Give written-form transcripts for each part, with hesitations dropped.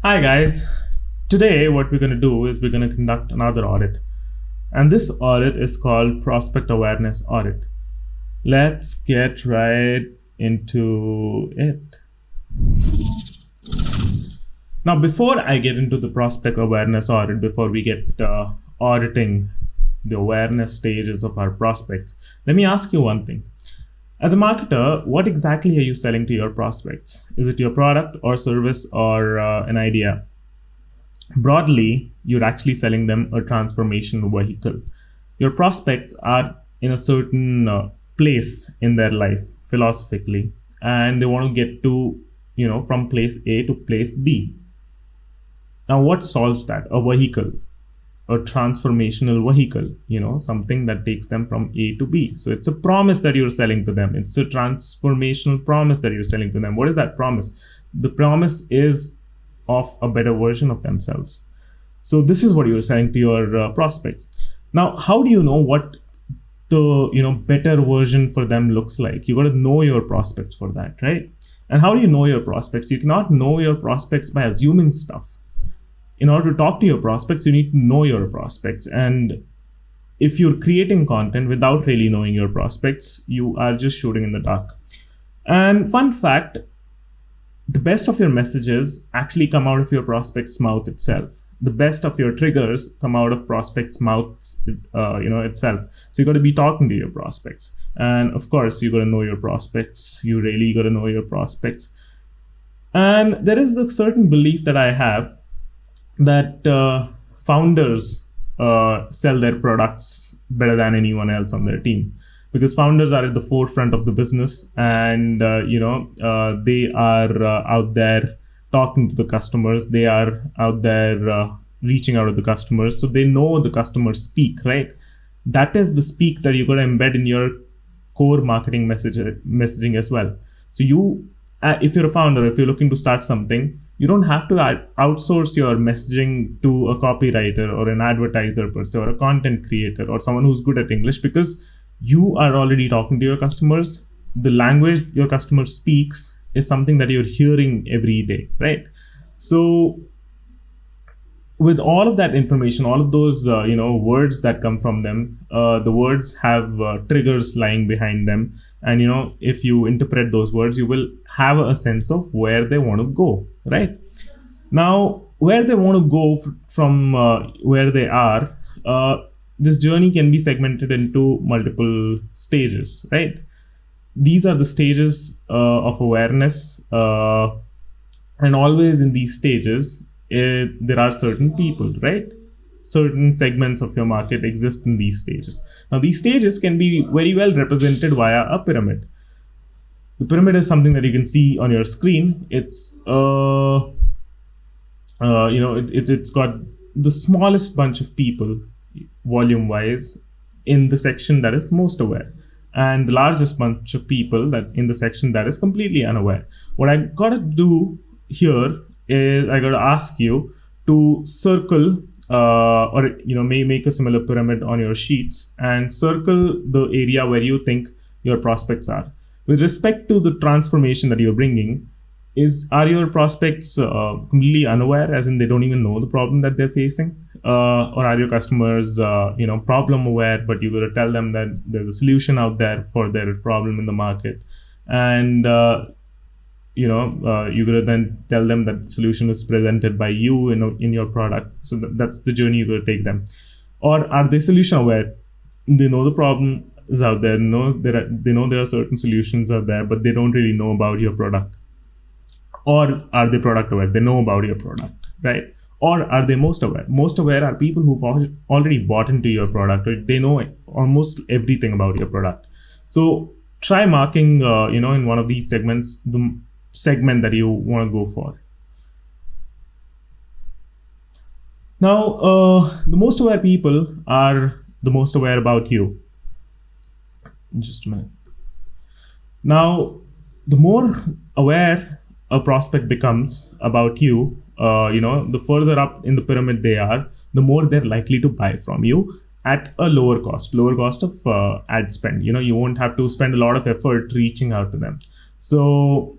Hi guys. Today what we're going to do is we're going to conduct another audit. And this audit is called Prospect Awareness Audit. Let's get right into it. Now before I get into the prospect awareness audit, before we get auditing the awareness stages of our prospects, let me ask you one thing. As a marketer, what exactly are you selling to your prospects? Is it your product or service or an idea? Broadly, you're actually selling them a transformational vehicle. Your prospects are in a certain place in their life philosophically, and they want to get to, from place A to place B. Now, what solves that? A vehicle, a transformational vehicle, something that takes them from A to B. So it's a promise that you're selling to them. It's a transformational promise that you're selling to them. What is that promise? The promise is of a better version of themselves. So this is what you're selling to your prospects. Now, how do you know what the better version for them looks like? You got to know your prospects for that, right? And how do you know your prospects? You cannot know your prospects by assuming stuff. In order to talk to your prospects, you need to know your prospects. And if you're creating content without really knowing your prospects, you are just shooting in the dark. And fun fact, the best of your messages actually come out of your prospect's mouth itself. The best of your triggers come out of prospects' mouths, itself. So you got to be talking to your prospects. And of course, you got to know your prospects. You really got to know your prospects. And there is a certain belief that I have that founders sell their products better than anyone else on their team, because founders are at the forefront of the business, and they are out there talking to the customers. They are out there reaching out to the customers, so they know the customers speak, right? That is the speak that you're going to embed in your core marketing messaging as well. So if you're a founder, if you're looking to start something, you don't have to outsource your messaging to a copywriter or an advertiser per se, or a content creator or someone who's good at English, because you are already talking to your customers. The language your customer speaks is something that you're hearing every day, right? So with all of that information, all of those words that come from them, the words have triggers lying behind them, and if you interpret those words, you will have a sense of where they want to go, right? Now, where they want to go from where they are, this journey can be segmented into multiple stages, right? These are the stages of awareness, and always in these stages, there are certain people, right? Certain segments of your market exist in these stages. Now, these stages can be very well represented via a pyramid. The pyramid is something that you can see on your screen. It's it's got the smallest bunch of people, volume-wise, in the section that is most aware, and the largest bunch of people that in the section that is completely unaware. What I gotta do here is I gotta ask you to circle or make a similar pyramid on your sheets and circle the area where you think your prospects are. With respect to the transformation that you're bringing, are your prospects completely unaware, as in they don't even know the problem that they're facing? Or are your customers problem aware, but you got to tell them that there's a solution out there for their problem in the market, and you got to then tell them that the solution is presented by you in your product. So that's the journey you got to take them. Or are they solution aware? They know the problem is out there. They know there are certain solutions out there, but they don't really know about your product. Or are they product aware? They know about your product, right? Or are they most aware? Most aware are people who've already bought into your product, or they know almost everything about your product. So try marking, in one of these segments, the segment that you want to go for. Now, the most aware people are the most aware about you. Just a minute. Now, the more aware a prospect becomes about you, the further up in the pyramid they are, the more they're likely to buy from you at a lower cost of ad spend. You won't have to spend a lot of effort reaching out to them. So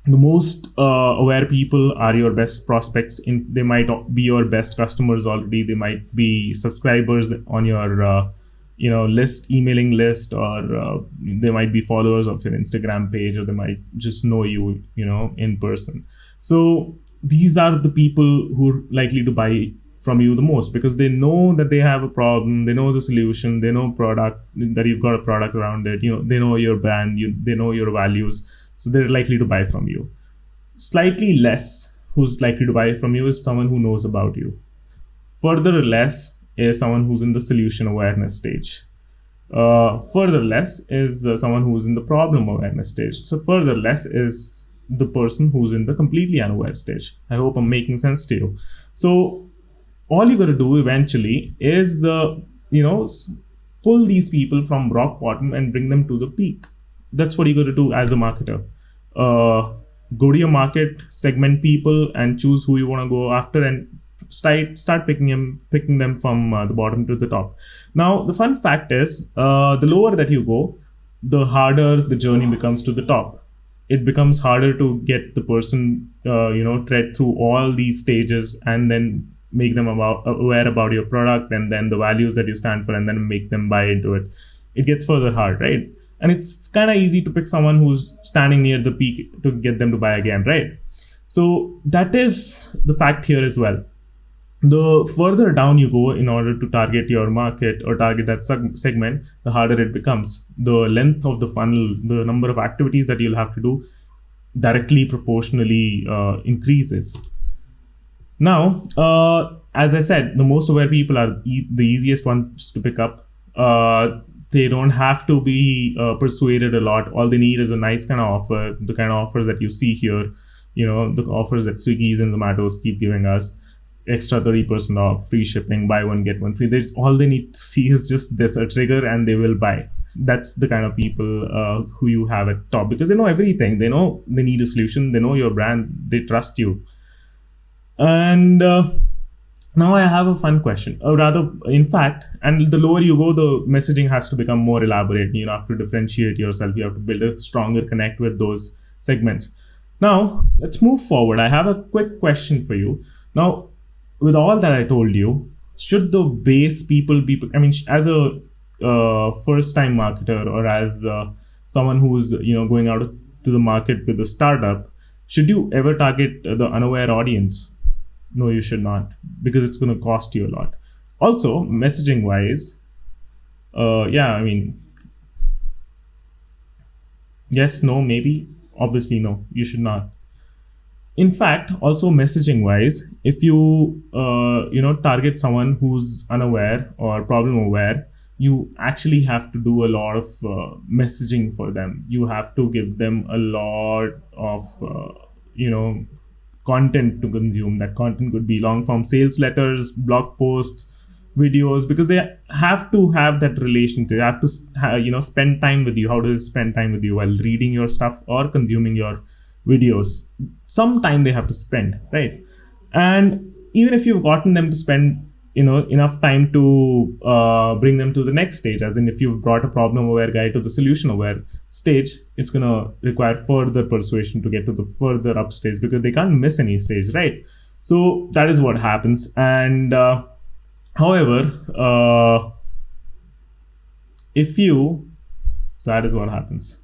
The most aware people are your best prospects. They might be your best customers already. They might be subscribers on your list, emailing list, or they might be followers of your Instagram page, or they might just know you, in person. So these are the people who are likely to buy from you the most, because they know that they have a problem, they know the solution, they know product, that you've got a product around it, they know your brand, they know your values, so they're likely to buy from you. Slightly less who's likely to buy from you is someone who knows about you. Further less is someone who's in the solution awareness stage. Further less is someone who's in the problem awareness stage. So further less is the person who's in the completely unaware stage. I hope I'm making sense to you. So all you got to do eventually is pull these people from rock bottom and bring them to the peak. That's what you got to do as a marketer. Go to your market, segment people, and choose who you want to go after, and start picking them from the bottom to the top. Now the fun fact is, the lower that you go, the harder the journey becomes to the top. It becomes harder to get the person tread through all these stages and then make them aware about your product, and then the values that you stand for, and then make them buy into it. It gets further hard, right? And it's kind of easy to pick someone who's standing near the peak to get them to buy again, right? So that is the fact here as well. The further down you go in order to target your market or target that segment, the harder it becomes. The length of the funnel, the number of activities that you'll have to do, directly proportionally increases. Now, as I said, the most aware people are the easiest ones to pick up. They don't have to be persuaded a lot. All they need is a nice kind of offer, the kind of offers that you see here. The offers that Swiggy's and Zomato's keep giving us: extra 30% off, free shipping, buy one get one free. All they need to see is just this, a trigger, and they will buy. That's the kind of people who you have at top, because they know everything. They know they need a solution. They know your brand. They trust you. And now I have a fun question, or rather, in fact, and the lower you go, the messaging has to become more elaborate. You have to differentiate yourself. You have to build a stronger connect with those segments. Now, let's move forward. I have a quick question for you. Now, with all that I told you, should the base people be, as a first-time marketer, or as someone who's going out to the market with a startup, should you ever target the unaware audience? No, you should not, because it's going to cost you a lot. Also, messaging wise, yes, no, maybe, obviously, no, you should not. In fact, also messaging wise, if you target someone who's unaware or problem aware, you actually have to do a lot of messaging for them. You have to give them a lot of content to consume. That content could be long form sales letters, blog posts, videos, because they have to have that relation. They have to spend time with you. How do they spend time with you? While reading your stuff or consuming your videos. Some time they have to spend, right? And even if you've gotten them to spend enough time to bring them to the next stage, as in if you've brought a problem aware guy to the solution aware stage, it's going to require further persuasion to get to the further up stage, because they can't miss any stage, right? So that is what happens. And however, so that is what happens.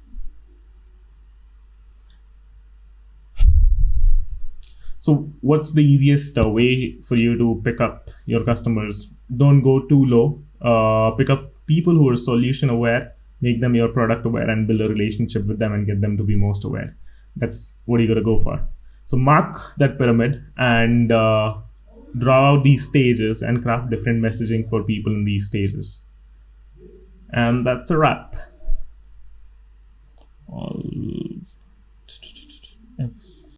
So what's the easiest way for you to pick up your customers? Don't go too low. Pick up people who are solution aware, make them your product aware, and build a relationship with them and get them to be most aware. That's what you got to go for. So mark that pyramid and draw out these stages and craft different messaging for people in these stages. And that's a wrap.